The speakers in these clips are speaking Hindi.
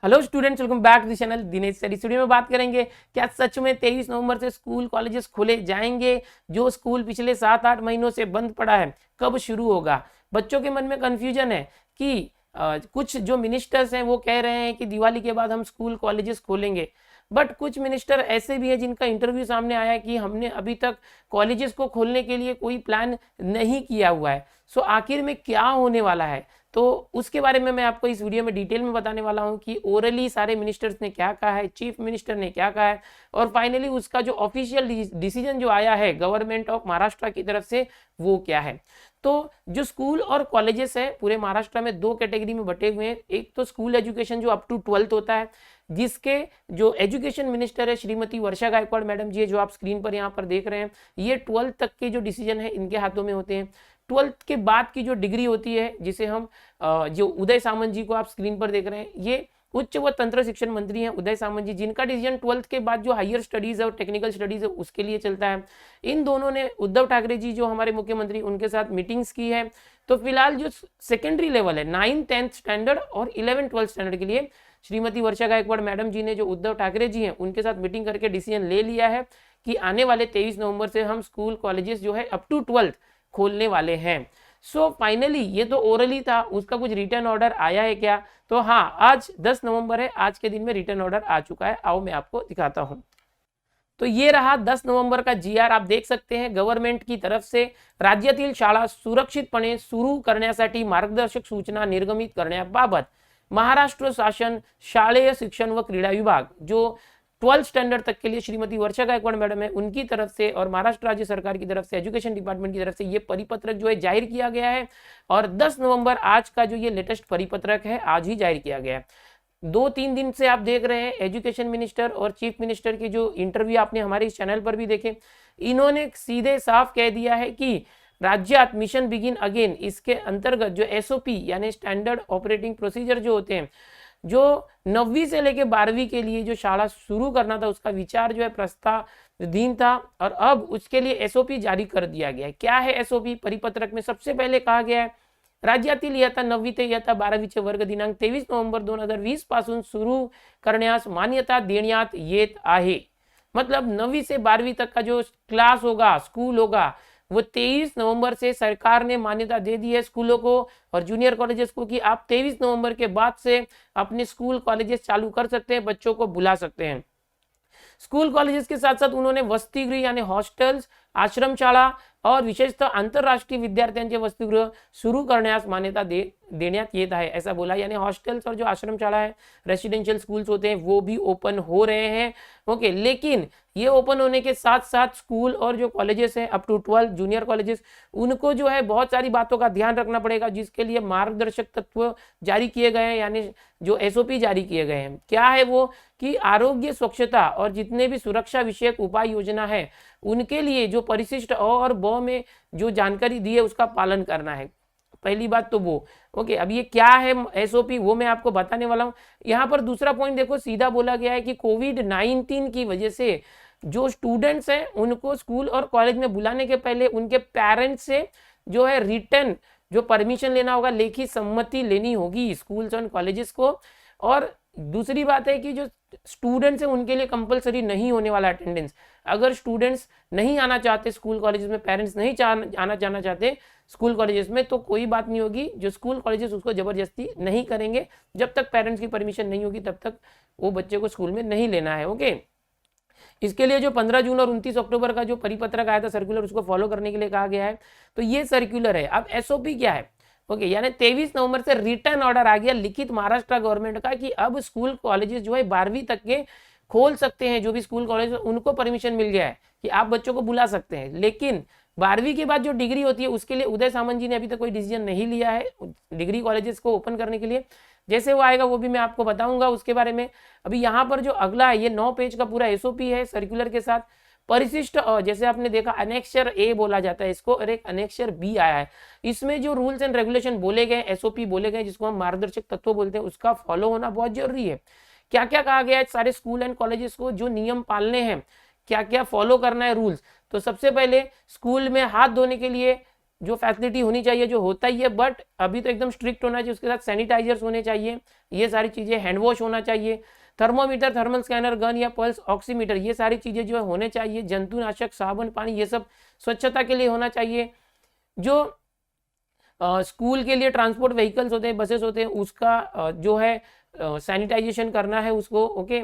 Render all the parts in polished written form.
Hello students, welcome back to the channel Dinesh sir. इस वीडियो में बात करेंगे क्या सच में 23 नवंबर से स्कूल कॉलेजेस खोले जाएंगे। जो स्कूल पिछले 7-8 महीनों से बंद पड़ा है कब शुरू होगा। बच्चों के मन में कंफ्यूजन है कि कुछ जो मिनिस्टर्स हैं वो कह रहे हैं कि दिवाली के बाद हम स्कूल कॉलेजेस खोलेंगे, बट कुछ मिनिस्टर ऐसे भी हैं जिनका इंटरव्यू सामने आया कि हमने अभी तक कॉलेजेस को खोलने के लिए कोई प्लान नहीं किया हुआ है। सो आखिर में क्या होने वाला है, तो उसके बारे में मैं आपको इस वीडियो में डिटेल में बताने वाला हूं कि ओरली सारे मिनिस्टर्स ने क्या कहा है, चीफ मिनिस्टर ने क्या कहा है, और फाइनली उसका जो ऑफिशियल डिसीजन जो आया है गवर्नमेंट ऑफ महाराष्ट्र की तरफ से वो क्या है। तो जो स्कूल और कॉलेजेस है पूरे महाराष्ट्र में दो कैटेगरी में बटे हुए हैं। एक तो स्कूल एजुकेशन जो अप टू 12th होता है, जिसके जो एजुकेशन मिनिस्टर है श्रीमती वर्षा गायकवाड़ मैडम जी, जो आप स्क्रीन पर यहाँ पर देख रहे हैं, ये 12th तक के जो डिसीजन है इनके हाथों में होते हैं। 12th के बाद की जो डिग्री होती है, जिसे हम जो उदय सामंत जी को आप स्क्रीन पर देख रहे हैं, ये उच्च व तंत्र शिक्षण मंत्री हैं उदय सामंत जी, जिनका डिसीजन 12th के बाद जो हायर स्टडीज है और टेक्निकल स्टडीज है उसके लिए चलता है। इन दोनों ने उद्धव ठाकरे जी जो हमारे मुख्यमंत्री, उनके साथ मीटिंग्स की है। तो फिलहाल जो सेकेंडरी लेवल है 9th 10th स्टैंडर्ड और 11th 12th स्टैंडर्ड के लिए श्रीमती वर्षा गायकवाड़ मैडम जी ने, जो उद्धव ठाकरे जी हैं, उनके साथ मीटिंग करके डिसीजन ले लिया है कि आने वाले 23 नवंबर से हम स्कूल कॉलेजेस जो है अप टू 12th खोलने वाले हैं। सो फाइनली ये तो ओरली था, उसका कुछ रिटर्न ऑर्डर आया है क्या? तो हाँ, आज 10 नवंबर है, आज के दिन में रिटर्न ऑर्डर आ चुका है। आओ मैं आपको दिखाता हूं। तो ये रहा 10 नवंबर का जीआर, आप देख सकते हैं गव्हर्नमेंट की तरफ से राज्यातील शाळा सुरक्षितपणे सुरू करण्यासाठी मार्गदर्शक सूचना निर्गमित करण्याबाबत महाराष्ट्र शासन शालेय शिक्षण व क्रीडा विभाग, जो 12th स्टैंडर्ड तक के लिए श्रीमती वर्षा गायकवाड़ मैडम है, उनकी तरफ से और महाराष्ट्र राज्य सरकार की तरफ से एजुकेशन डिपार्टमेंट की तरफ से ये परिपत्रक जो है जाहिर किया गया है। और 10 नवंबर आज का जो ये लेटेस्ट परिपत्रक है आज ही जाहिर किया गया है। 2-3 दिन से आप देख रहे हैं एजुकेशन मिनिस्टर और चीफ मिनिस्टर के जो इंटरव्यू आपने हमारे इस चैनल पर भी देखे, इन्होंने सीधे साफ कह दिया है कि राज्यात मिशन बिगिन अगेन, इसके अंतर्गत जो एसओपी यानी स्टैंडर्ड ऑपरेटिंग प्रोसीजर जो होते हैं, जो 9वीं से लेके 12वीं के लिए जो शाला शुरू करना था उसका विचार जो है प्रस्तावधीन था, और अब उसके लिए एसओपी जारी कर दिया गया है। क्या है एसओपी? परिपत्रक में सबसे पहले कहा गया है राज्यातील इयत्ता 9वी ते इयत्ता 12वीचे वर्ग दिनांक 23 नवंबर 2020 पासून सुरू करण्यास मान्यता देण्यात येत आहे। मतलब 9वीं से 12वीं तक का जो क्लास होगा, स्कूल होगा, वो 23 नवंबर से सरकार ने मान्यता दे दी है स्कूलों को और जूनियर कॉलेजेस को कि आप 23 नवंबर के बाद से अपने स्कूल कॉलेजेस चालू कर सकते हैं, बच्चों को बुला सकते हैं। स्कूल कॉलेजेस के साथ साथ उन्होंने वसतिगृह यानी हॉस्टल्स, आश्रमशाळा और विशेषतः आंतरराष्ट्रीय विद्यार्थ्यांचे वसतिगृह शुरू करण्यास मान्यता देण्यात येत है, ऐसा बोला। यानी हॉस्टल्स और जो आश्रमशाला है, रेसिडेंशियल स्कूल्स होते हैं, वो भी ओपन हो रहे हैं। ओके, लेकिन ये ओपन होने के साथ साथ स्कूल और जो कॉलेजेस हैं अप टू 12 जूनियर कॉलेजेस, उनको जो है बहुत सारी बातों का ध्यान रखना पड़ेगा, जिसके लिए मार्गदर्शक तत्व जारी किए गए हैं, यानी जो एसओपी जारी किए गए हैं। क्या है वो? कि आरोग्य, स्वच्छता और जितने भी सुरक्षा विषयक उपाय योजना है उनके लिए जो परिशिष्ट अ और ब में जो जानकारी दी है उसका पालन करना है। पहली बात तो वो। ओके, अब ये क्या है एसओपी, वो मैं आपको बताने वाला हूँ। यहाँ पर दूसरा पॉइंट देखो, सीधा बोला गया है कि कोविड-19 की वजह से जो स्टूडेंट्स हैं उनको स्कूल और कॉलेज में बुलाने के पहले उनके पेरेंट्स से जो है रिटर्न जो परमिशन लेना होगा, लेखी सम्मति लेनी होगी स्कूल्स और कॉलेजेस को। और दूसरी बात है कि जो स्टूडेंट्स हैं उनके लिए कंपलसरी नहीं होने वाला अटेंडेंस। अगर स्टूडेंट्स नहीं आना चाहते स्कूल कॉलेजेस में, पेरेंट्स नहीं आना जाना चाहते स्कूल कॉलेजेस में, तो कोई बात नहीं होगी। जो स्कूल कॉलेजेस उसको जबरदस्ती नहीं करेंगे, जब तक पेरेंट्स की परमिशन नहीं होगी तब तक वो बच्चे को स्कूल में नहीं लेना है। ओके, इसके लिए जो 15 जून और 29 अक्टूबर का जो परिपत्रक आया था सर्कुलर, उसको फॉलो करने के लिए कहा गया है। तो ये सर्कुलर है। अब एसओपी क्या है? ओके, यानी 23 नवंबर से रिटर्न ऑर्डर आ गया लिखित महाराष्ट्र गवर्नमेंट का कि अब स्कूल कॉलेजेस जो है 12वीं तक के खोल सकते हैं। जो भी स्कूल कॉलेज उनको परमिशन मिल गया है कि आप बच्चों को बुला सकते हैं, लेकिन 12वीं के बाद जो डिग्री होती है उसके लिए उदय सामंत जी ने अभी तक कोई डिसीजन नहीं लिया है डिग्री कॉलेजेस को ओपन करने के लिए। जैसे वो आएगा वो भी मैं आपको बताऊंगा उसके बारे में। अभी यहाँ पर जो अगला है, ये 9 पेज का पूरा एसओपी है सर्कुलर के साथ। परिशिष्ट जैसे आपने देखा अनेक्सर ए बोला जाता है इसको, और एक अनेक्सर बी आया है। इसमें जो रूल्स एंड रेगुलेशन बोले गए, एसओपी बोले गए, जिसको हम मार्गदर्शक तत्व बोलते हैं, उसका फॉलो होना बहुत जरूरी है। क्या क्या कहा गया है सारे स्कूल एंड कॉलेजेस को, जो नियम पालने हैं, क्या क्या फॉलो करना है रूल्स। तो सबसे पहले स्कूल में हाथ धोने के लिए जो फैसिलिटी होनी चाहिए जो होता ही है, बट अभी तो एकदम स्ट्रिक्ट होना चाहिए, उसके साथ सैनिटाइजर्स होने चाहिए, ये सारी चीज़ें, हैंड वॉश होना चाहिए, थर्मोमीटर, थर्मल स्कैनर, गन या पल्स ऑक्सीमीटर, ये सारी चीज़ें जो है होने चाहिए, जंतुनाशक, साबुन, पानी, ये सब स्वच्छता के लिए होना चाहिए। जो स्कूल के लिए ट्रांसपोर्ट व्हीकल्स होते हैं, बसेस होते हैं, उसका जो है सैनिटाइजेशन करना है उसको। ओके,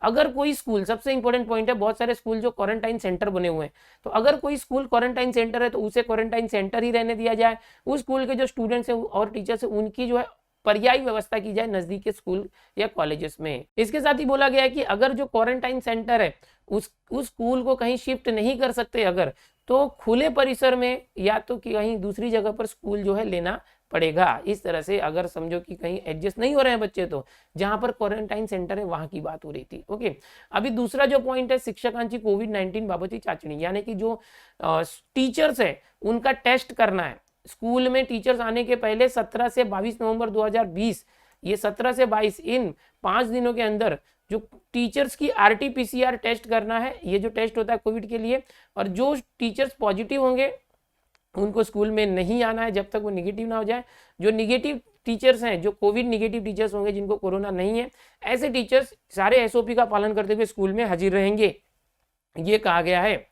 अगर कोई स्कूल, सबसे इंपॉर्टेंट पॉइंट है, बहुत सारे स्कूल जो क्वारंटाइन सेंटर बने हुए हैं, तो अगर कोई स्कूल क्वारंटाइन सेंटर है तो उसे क्वारंटाइन सेंटर ही रहने दिया जाए। उस स्कूल के जो स्टूडेंट्स हैं और टीचर्स हैं उनकी जो है पर्यायी व्यवस्था की जाए नजदीक के स्कूल या कॉलेजेस में। इसके साथ ही बोला गया है कि अगर जो क्वारंटाइन सेंटर है उस स्कूल को कहीं शिफ्ट नहीं कर सकते अगर, तो खुले परिसर में या तो कहीं दूसरी जगह पर स्कूल जो है लेना पड़ेगा। इस तरह से अगर समझो कि कहीं एडजस्ट नहीं हो रहे हैं बच्चे, तो जहां पर क्वारंटाइन सेंटर है वहां की बात हो रही थी। ओके, अभी दूसरा जो पॉइंट है शिक्षकांची कोविड-19 बाबतची चाचणी, यानी कि जो टीचर्स है उनका टेस्ट करना है। स्कूल में टीचर्स आने के पहले 17 से 22 नवंबर 2020, ये 17 से 22 इन 5 दिनों के अंदर जो टीचर्स की RT-PCR टेस्ट करना है। ये जो टेस्ट होता है कोविड के लिए, और जो टीचर्स पॉजिटिव होंगे उनको स्कूल में नहीं आना है जब तक वो निगेटिव ना हो जाए। जो निगेटिव टीचर्स हैं, जो कोविड निगेटिव टीचर्स होंगे जिनको कोरोना नहीं है, ऐसे टीचर्स सारे SOP का पालन करते हुए स्कूल में हाजिर रहेंगे, ये कहा गया है।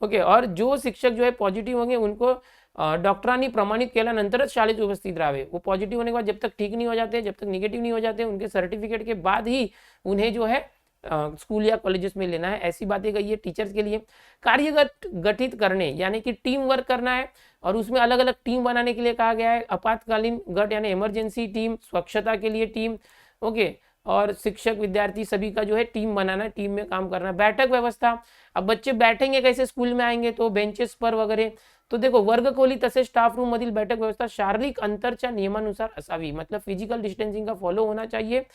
ओके, और जो शिक्षक जो है पॉझिटिव्ह होंगे उनको डॉक्टरांनी प्रमाणित केल्यानंतरच शाळेत उपस्थित राहावे। वो पॉझिटिव्ह होने के बाद जब तक ठीक नहीं हो जाते, जब तक निगेटिव नहीं हो जाते, उनके सर्टिफिकेट के बाद ही उन्हें जो है स्कूल या कॉलेजेस में लेना है। ऐसी बातें कही है टीचर्स के लिए। कार्यगत गठित करने, यानी कि टीम वर्क करना है, और उसमें अलग अलग टीम बनाने के लिए कहा गया है। आपातकालीन गट यानी इमरजेंसी टीम, स्वच्छता के लिए टीम, ओके, और शिक्षक विद्यार्थी सभी का जो है टीम बनाना, टीम में काम करना। बैठक व्यवस्था, अब बच्चे बैठेंगे कैसे स्कूल में आएंगे, तो बेंचेस पर वगैरह। तो देखो, वर्गखोली तसेच स्टाफ रूम मधील बैठक व्यवस्था शारीरिक अंतरच्या नियमानुसार असावी, मतलब फिजिकल डिस्टन्सिंग का फॉलो होना चाहिए।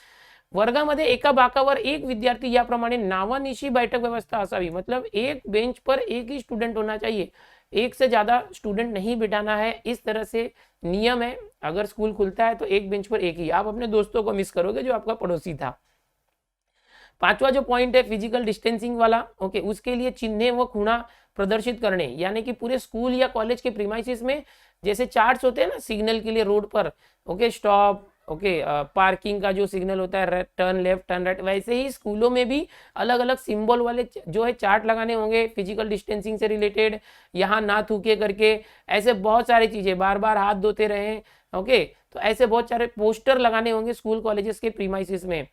वर्गामध्ये एका बाकावर एक विद्यार्थी याप्रमाणे नावानिशी बैठक व्यवस्था असावी, मतलब एक बेंच पर एक ही स्टूडेंट होना चाहिए, एक से ज्यादा स्टूडेंट नहीं बिठाना है। इस तरह से नियम है। अगर स्कूल खुलता है तो एक बेंच पर एक ही। आप अपने दोस्तों को मिस करोगे जो आपका पड़ोसी था। पांचवा जो पॉइंट है फिजिकल डिस्टेंसिंग वाला, ओके, उसके लिए चिन्हे व खुणा प्रदर्शित करने, यानी कि पूरे स्कूल या कॉलेज के प्रीमाइसिस में जैसे चार्ट्स होते हैं ना सिग्नल के लिए रोड पर, ओके, स्टॉप, ओके, पार्किंग का जो सिग्नल होता है, टर्न लेफ्ट, टर्न राइट, वैसे ही स्कूलों में भी अलग अलग सिंबल वाले जो है चार्ट लगाने होंगे फिजिकल डिस्टेंसिंग से रिलेटेड। यहाँ ना थूके करके, ऐसे बहुत सारी चीजें, बार बार हाथ धोते रहें, ओके, तो ऐसे बहुत सारे पोस्टर लगाने होंगे स्कूल कॉलेजेस के प्रीमाइसिस में।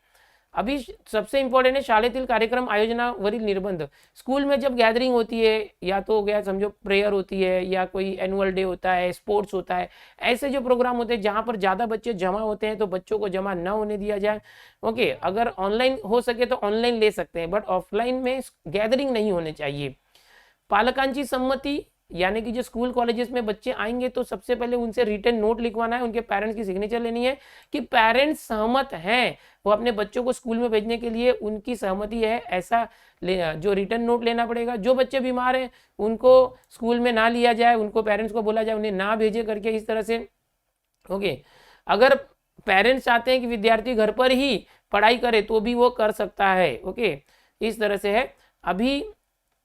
अभी सबसे इंपॉर्टेंट है शाळेतील कार्यक्रम आयोजनावरील निर्बंध। स्कूल में जब गैदरिंग होती है, या तो गया समझो प्रेयर होती है, या कोई एनुअल डे होता है, स्पोर्ट्स होता है, ऐसे जो प्रोग्राम होते हैं जहां पर ज्यादा बच्चे जमा होते हैं, तो बच्चों को जमा न होने दिया जाए। ओके, अगर ऑनलाइन हो सके तो ऑनलाइन ले सकते हैं, बट ऑफलाइन में गैदरिंग नहीं होने चाहिए। पालकांची सम्मति, यानी कि जो स्कूल कॉलेजेस में बच्चे आएंगे तो सबसे पहले उनसे रिटन नोट लिखवाना है, उनके पेरेंट्स की सिग्नेचर लेनी है कि पेरेंट्स सहमत हैं, वो अपने बच्चों को स्कूल में भेजने के लिए उनकी सहमति है, ऐसा जो रिटन नोट लेना पड़ेगा। जो बच्चे बीमार हैं उनको स्कूल में ना लिया जाए, उनको पेरेंट्स को बोला जाए उन्हें ना भेजे करके, इस तरह से। ओके, अगर पेरेंट्स चाहते हैं कि विद्यार्थी घर पर ही पढ़ाई करे तो भी वो कर सकता है। ओके, इस तरह से है। अभी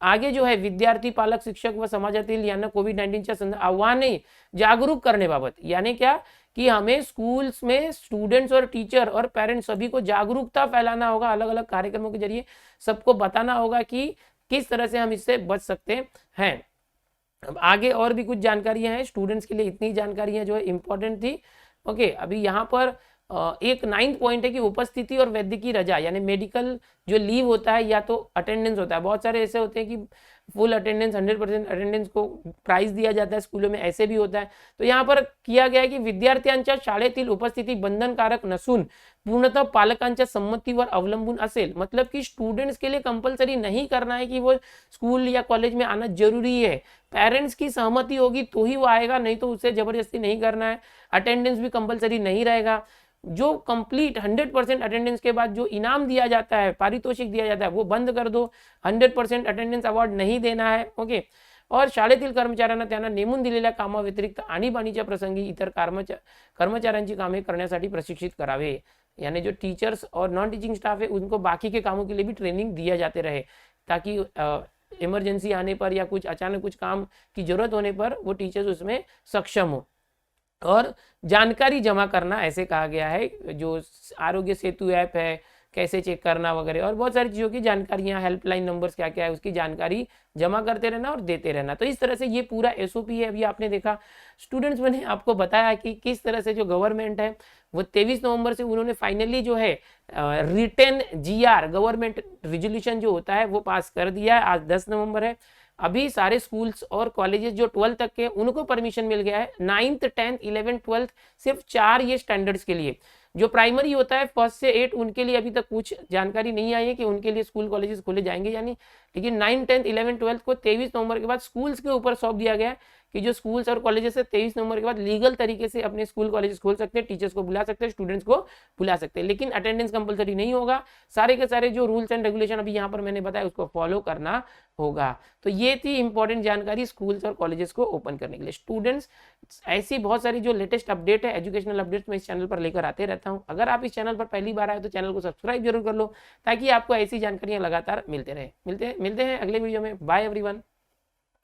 आगे जो है विद्यार्थी, पालक, शिक्षक व समाजातील यांना कोविड-19च्या आव्हाने जागरूक करण्याबाबत, यानी क्या कि हमें स्कूल्स में स्टूडेंट्स और टीचर और पेरेंट्स सभी को जागरूकता फैलाना होगा, अलग अलग कार्यक्रमों के जरिए सबको बताना होगा कि किस तरह से हम इससे बच सकते हैं। अब आगे और भी कुछ जानकारियां हैं, स्टूडेंट्स के लिए इतनी जानकारियां जो है इंपॉर्टेंट थी। ओके, अभी यहाँ पर एक 9th पॉइंट है कि उपस्थिति और वैद्यकीय रजा, यानी मेडिकल जो लीव होता है या तो अटेंडेंस होता है। बहुत सारे ऐसे होते हैं कि फुल अटेंडेंस, 100% अटेंडेंस को प्राइज दिया जाता है स्कूलों में, ऐसे भी होता है। तो यहाँ पर किया गया है की विद्यार्थ्यांच्या शाळेतील उपस्थिती बंधनकारक नसून पूर्णतः पालकांच्या संमतीवर अवलंबून असेल, मतलब कि स्टूडेंट्स के लिए कंपलसरी नहीं करना है कि वो स्कूल या कॉलेज में आना जरूरी है। पेरेंट्स की सहमति होगी तो ही वो आएगा, नहीं तो उसे जबरदस्ती नहीं करना है। अटेंडेंस भी कंपलसरी नहीं रहेगा। जो कंप्लीट 100% अटेंडेंस के बाद जो इनाम दिया जाता है, पारितोषिक दिया जाता है, वो बंद कर दो। 100% अटेंडेंस अवॉर्ड नहीं देना है। ओके, और शाळेतील कर्मचाऱ्यांना त्यांना नेमून दिलेल्या कामाव्यतिरिक्त आणीबाणीच्या प्रसंगी इतर कर्मचाऱ्यांची कामे करण्यासाठी प्रशिक्षित करावे, यानी जो टीचर्स और नॉन टीचिंग स्टाफ है उनको बाकी के कामों के लिए भी ट्रेनिंग दिया जाते रहे, ताकि इमरजेंसी आने पर या कुछ अचानक कुछ काम की जरूरत होने पर वो टीचर्स उसमें सक्षम हो। और जानकारी जमा करना ऐसे कहा गया है, जो आरोग्य सेतु ऐप है कैसे चेक करना वगैरह, और बहुत सारी चीज़ों की जानकारियाँ, हेल्पलाइन नंबर्स क्या क्या है उसकी जानकारी जमा करते रहना और देते रहना। तो इस तरह से ये पूरा एसओपी है। अभी आपने देखा स्टूडेंट्स, मैंने आपको बताया कि किस तरह से जो गवर्नमेंट है वो 23 नवंबर से उन्होंने फाइनली जो है रिटन जीआर गवर्नमेंट रिजोल्यूशन जो होता है वो पास कर दिया है। आज 10 नवंबर है। अभी सारे स्कूल्स और कॉलेजेस जो 12 तक के उनको परमिशन मिल गया है। 9th 10th 11th 12th सिर्फ 4 ये स्टैंडर्ड्स के लिए। जो प्राइमरी होता है 1st से 8 उनके लिए अभी तक कुछ जानकारी नहीं आई है कि उनके लिए स्कूल कॉलेजेस खोले जाएंगे या नहीं। लेकिन 9th 10th 11th 12th को 23 नवंबर के बाद स्कूल्स के ऊपर सौंप दिया गया है कि जो स्कूल्स और कॉलेजेस है 23 नवंबर के बाद लीगल तरीके से अपने स्कूल कॉलेजेस खोल सकते हैं, टीचर्स को बुला सकते हैं, स्टूडेंट्स को बुला सकते हैं, लेकिन अटेंडेंस कंपलसरी नहीं होगा। सारे के सारे जो रूल्स एंड रेगुलेशन अभी यहाँ पर मैंने बताया उसको फॉलो करना होगा। तो ये थी इंपॉर्टेंट जानकारी स्कूल्स और कॉलेजेस को ओपन करने के लिए। स्टूडेंट्स, ऐसी बहुत सारी जो लेटेस्ट अपडेट है, एजुकेशनल अपडेट्स मैं इस चैनल पर लेकर आते रहता हूँ। अगर आप इस चैनल पर पहली बार आए तो चैनल को सब्सक्राइब जरूर कर लो, ताकि आपको ऐसी जानकारियां लगातार मिलते रहे। मिलते हैं अगले वीडियो में। Bye everyone.